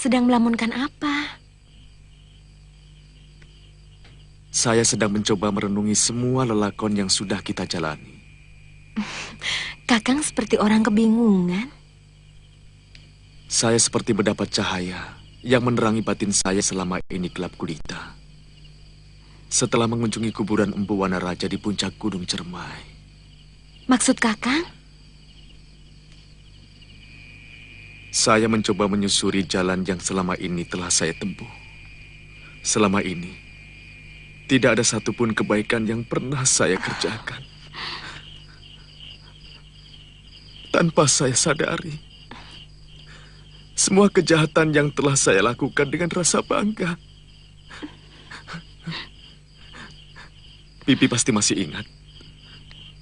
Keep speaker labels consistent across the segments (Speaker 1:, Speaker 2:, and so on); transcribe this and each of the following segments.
Speaker 1: sedang melamunkan apa?
Speaker 2: Saya sedang mencoba merenungi semua lelakon yang sudah kita jalani.
Speaker 1: Kakang seperti orang kebingungan.
Speaker 2: Saya seperti mendapat cahaya yang menerangi batin saya selama ini gelap gulita. Setelah mengunjungi kuburan Empu Wanaraja di puncak Gunung Cermai.
Speaker 1: Maksud Kakang?
Speaker 2: Saya mencoba menyusuri jalan yang selama ini telah saya tempuh. Selama ini, tidak ada satupun kebaikan yang pernah saya kerjakan. Tanpa saya sadari, semua kejahatan yang telah saya lakukan dengan rasa bangga. Bibi pasti masih ingat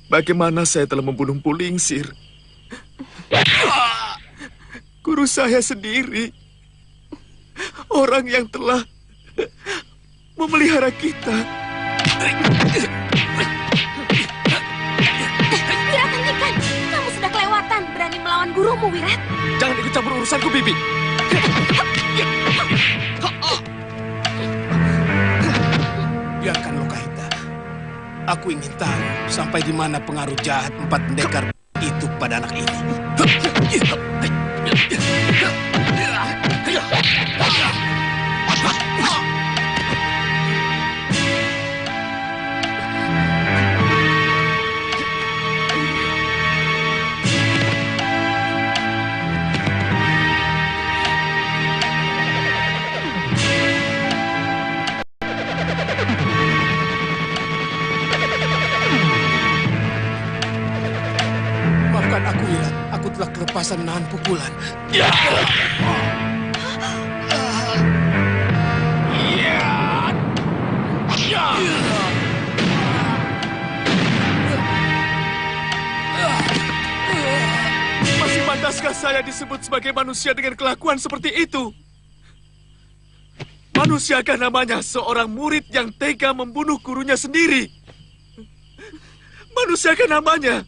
Speaker 2: bagaimana saya telah membunuh Empu Lingsir. Guru saya sendiri, orang yang telah memelihara kita.
Speaker 1: Wirat, hentikan! Kamu sudah kelewatan berani melawan gurumu, Wirat.
Speaker 2: Jangan ikut campur urusanku, Bibi.
Speaker 3: Biarkan Lokahita. Aku ingin tahu sampai di mana pengaruh jahat 4 pendekar itu pada anak ini. Maafkan aku, Wirat. Aku telah kelepasan menahan pukulan.
Speaker 2: Masih pantaskah saya disebut sebagai manusia dengan kelakuan seperti itu? Manusiakah namanya seorang murid yang tega membunuh gurunya sendiri? Manusiakah namanya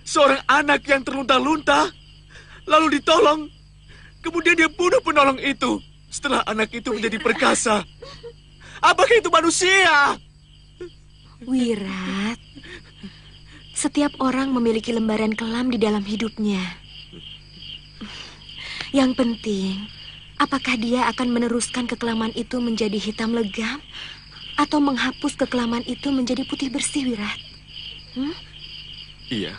Speaker 2: seorang anak yang terlunta-lunta, lalu ditolong, kemudian dia bunuh penolong itu setelah anak itu menjadi perkasa? Apakah itu manusia?
Speaker 1: Wirat, setiap orang memiliki lembaran kelam di dalam hidupnya. Yang penting, apakah dia akan meneruskan kekelaman itu menjadi hitam legam atau menghapus kekelaman itu menjadi putih bersih, Wirat?
Speaker 2: Iya.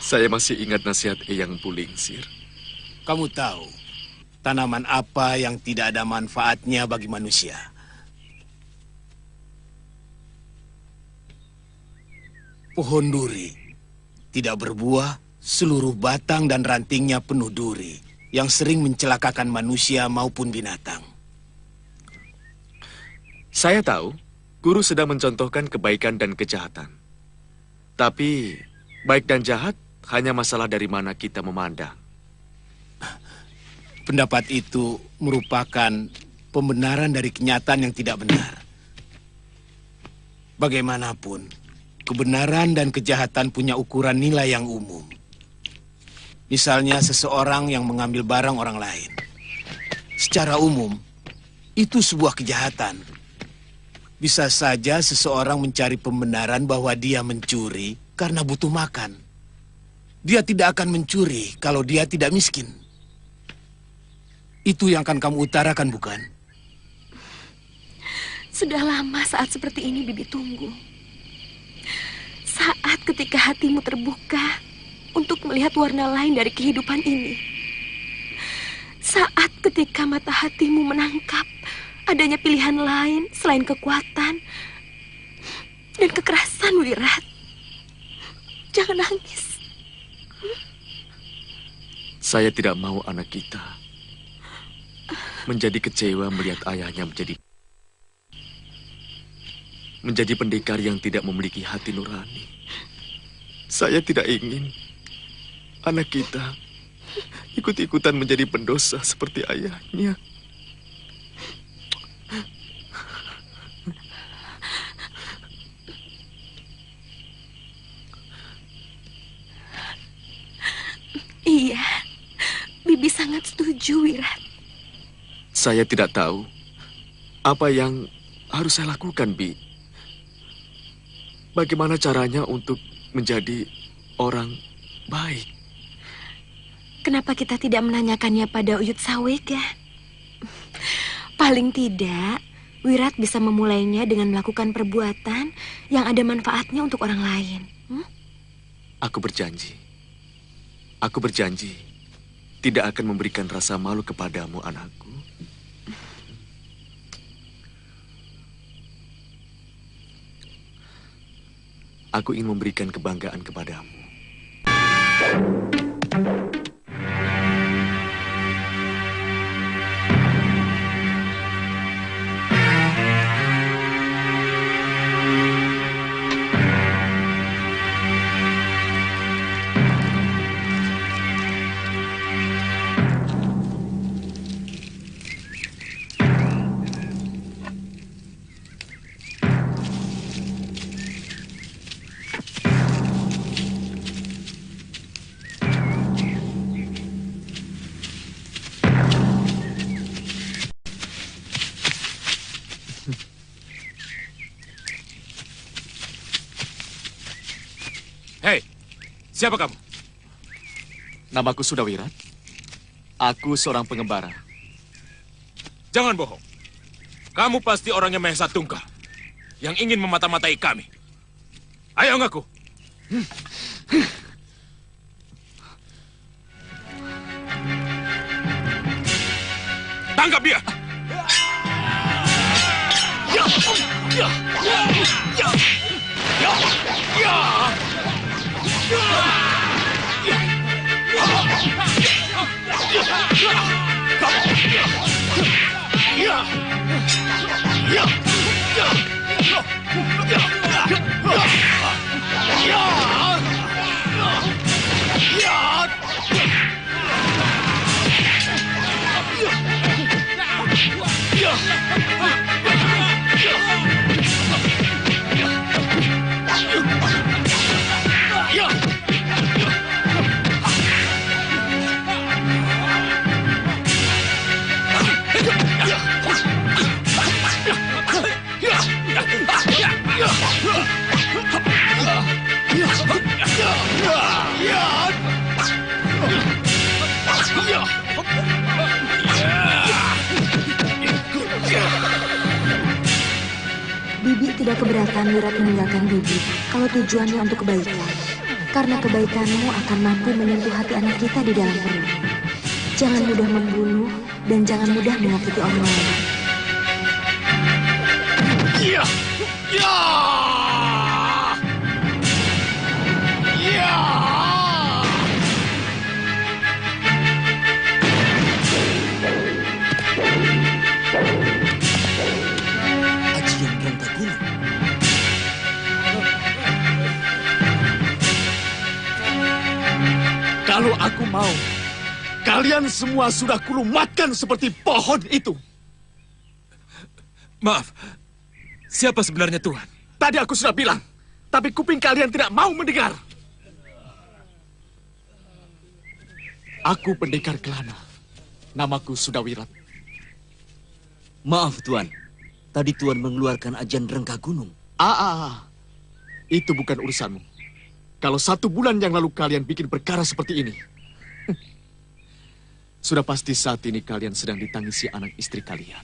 Speaker 2: Saya masih ingat nasihat Eyang Empu Lingsir.
Speaker 3: Kamu tahu tanaman apa yang tidak ada manfaatnya bagi manusia? Pohon duri. Tidak berbuah, seluruh batang dan rantingnya penuh duri yang sering mencelakakan manusia maupun binatang.
Speaker 2: Saya tahu, guru sedang mencontohkan kebaikan dan kejahatan. Tapi, baik dan jahat hanya masalah dari mana kita memandang.
Speaker 3: Pendapat itu merupakan pembenaran dari kenyataan yang tidak benar. Bagaimanapun, kebenaran dan kejahatan punya ukuran nilai yang umum. Misalnya seseorang yang mengambil barang orang lain. Secara umum, itu sebuah kejahatan. Bisa saja seseorang mencari pembenaran bahwa dia mencuri karena butuh makan. Dia tidak akan mencuri kalau dia tidak miskin. Itu yang akan kamu utarakan, bukan?
Speaker 1: Sudah lama saat seperti ini Bibi tunggu. Saat ketika hatimu terbuka untuk melihat warna lain dari kehidupan ini. Saat ketika mata hatimu menangkap adanya pilihan lain selain kekuatan dan kekerasan, Wirat. Jangan nangis.
Speaker 2: Saya tidak mau anak kita menjadi kecewa melihat ayahnya menjadi pendekar yang tidak memiliki hati nurani. Saya tidak ingin anak kita ikut-ikutan menjadi pendosa seperti ayahnya.
Speaker 1: Iya, Bibi sangat setuju. setuju, Wirat.
Speaker 2: Saya tidak tahu apa yang harus saya lakukan, Bi. Bagaimana caranya untuk menjadi orang baik?
Speaker 1: Kenapa kita tidak menanyakannya pada Uyut Sawega? Paling tidak, Wirat bisa memulainya dengan melakukan perbuatan yang ada manfaatnya untuk orang lain.
Speaker 2: Aku berjanji. Aku berjanji tidak akan memberikan rasa malu kepadamu, anakku. Aku ingin memberikan kebanggaan kepadamu.
Speaker 3: Hei, siapa kamu?
Speaker 2: Namaku Sudawirat. Aku seorang pengembara.
Speaker 3: Jangan bohong. Kamu pasti orangnya Mahesa Tunggal yang ingin memata-matai kami. Ayo ngaku. Tangkap dia.
Speaker 1: Bibi tidak keberatan Wirat meninggalkan Bibi kalau tujuannya untuk kebaikan. Karena kebaikanmu akan mampu menyentuh hati anak kita di dalam perut. Jangan mudah membunuh dan jangan mudah menyakiti orang lain.
Speaker 4: Ajian Rangka Gunung.
Speaker 2: Kalau aku mau, kalian semua sudah kulumatkan seperti pohon itu.
Speaker 3: Maaf, siapa sebenarnya Tuhan?
Speaker 2: Tadi aku sudah bilang, tapi kuping kalian tidak mau mendengar. Aku pendekar Kelana. Namaku Sudawirat.
Speaker 4: Maaf Tuan, tadi Tuan mengeluarkan ajian Rangka Gunung.
Speaker 2: Itu bukan urusanmu. Kalau 1 bulan yang lalu kalian bikin perkara seperti ini, sudah pasti saat ini kalian sedang ditangisi anak istri kalian.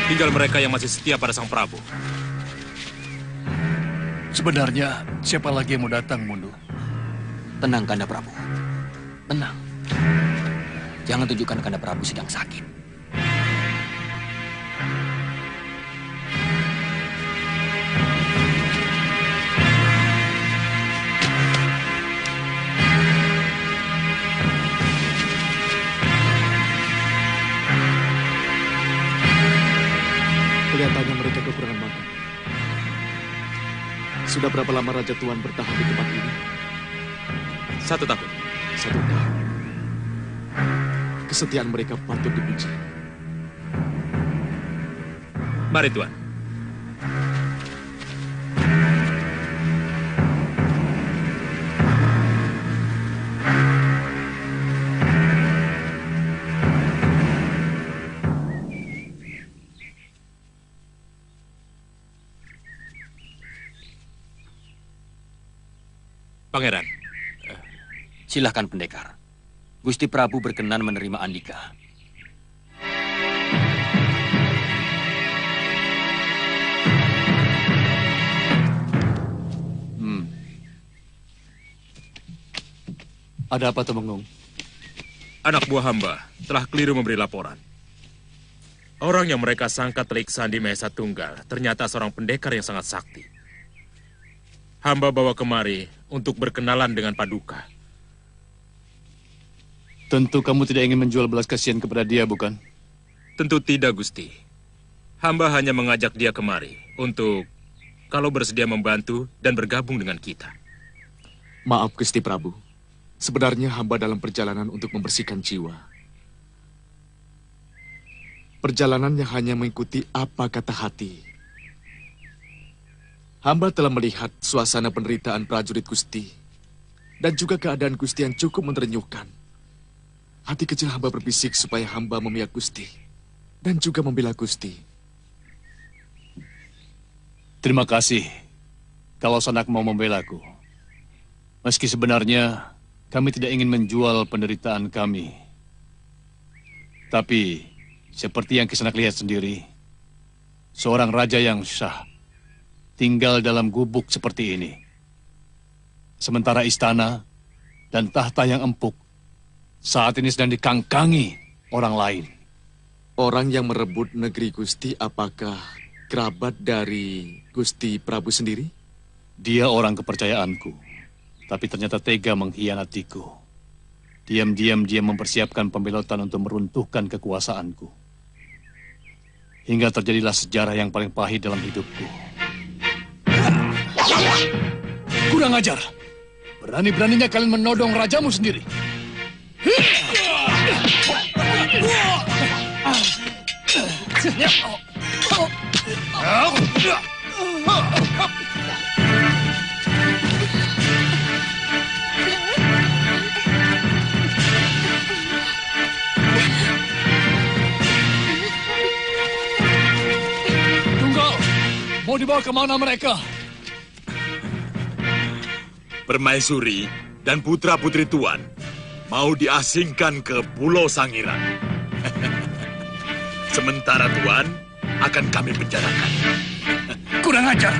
Speaker 3: Tinggal mereka yang masih setia pada Sang Prabu.
Speaker 5: Sebenarnya, siapa lagi yang mau datang, Mundu?
Speaker 4: Tenang Kanda Prabu.
Speaker 5: Tenang.
Speaker 4: Jangan tunjukkan Kanda Prabu sedang sakit.
Speaker 2: Kelihatannya mereka kekurangan makan. Sudah berapa lama Raja Tuan bertahan di tempat ini?
Speaker 3: 1 tahun.
Speaker 6: Satunggal. Kesetiaan mereka patut dipuji.
Speaker 2: Mari, Tuan. Pangeran.
Speaker 4: Silahkan pendekar. Gusti Prabu berkenan menerima Andika.
Speaker 5: Ada apa, Temenggung?
Speaker 7: Anak buah hamba telah keliru memberi laporan. Orang yang mereka sangka telik sandi Mahesa Tunggal ternyata seorang pendekar yang sangat sakti. Hamba bawa kemari untuk berkenalan dengan Paduka.
Speaker 5: Tentu kamu tidak ingin menjual belas kasihan kepada dia, bukan?
Speaker 7: Tentu tidak, Gusti. Hamba hanya mengajak dia kemari untuk kalau bersedia membantu dan bergabung dengan kita.
Speaker 6: Maaf, Gusti Prabu. Sebenarnya hamba dalam perjalanan untuk membersihkan jiwa. Perjalanannya hanya mengikuti apa kata hati. Hamba telah melihat suasana penderitaan prajurit Gusti dan juga keadaan Gusti yang cukup menerenyuhkan. Hati kecil hamba berbisik supaya hamba memihak Gusti dan juga membela Gusti.
Speaker 5: Terima kasih kalau Sanak mau membelaku. Meski sebenarnya kami tidak ingin menjual penderitaan kami. Tapi seperti yang Kisanak lihat sendiri, seorang raja yang syah tinggal dalam gubuk seperti ini. Sementara istana dan tahta yang empuk saat ini sedang dikangkangi orang lain.
Speaker 6: Orang yang merebut negeri Gusti apakah kerabat dari Gusti Prabu sendiri?
Speaker 5: Dia orang kepercayaanku, tapi ternyata tega mengkhianatiku. Diam-diam dia mempersiapkan pembelotan untuk meruntuhkan kekuasaanku. Hingga terjadilah sejarah yang paling pahit dalam hidupku. Kurang ajar! Berani-beraninya kalian menodong rajamu sendiri. Tunggal! Mau dibawa kemana mereka?
Speaker 8: Permaisuri dan putra-putri Tuan mau diasingkan ke Pulau Sangiran. Sementara Tuan akan kami penjarakan.
Speaker 5: Kurang ajar!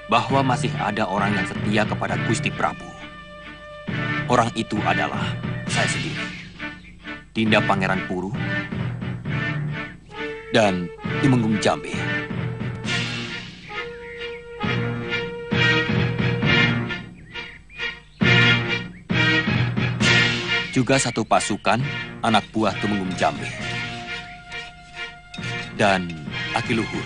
Speaker 4: Bahwa masih ada orang yang setia kepada Gusti Prabu. Orang itu adalah saya sendiri, Dinda Pangeran Puru dan Temenggung Jambe. Juga satu pasukan anak buah Temenggung Jambe dan Aki Luhur.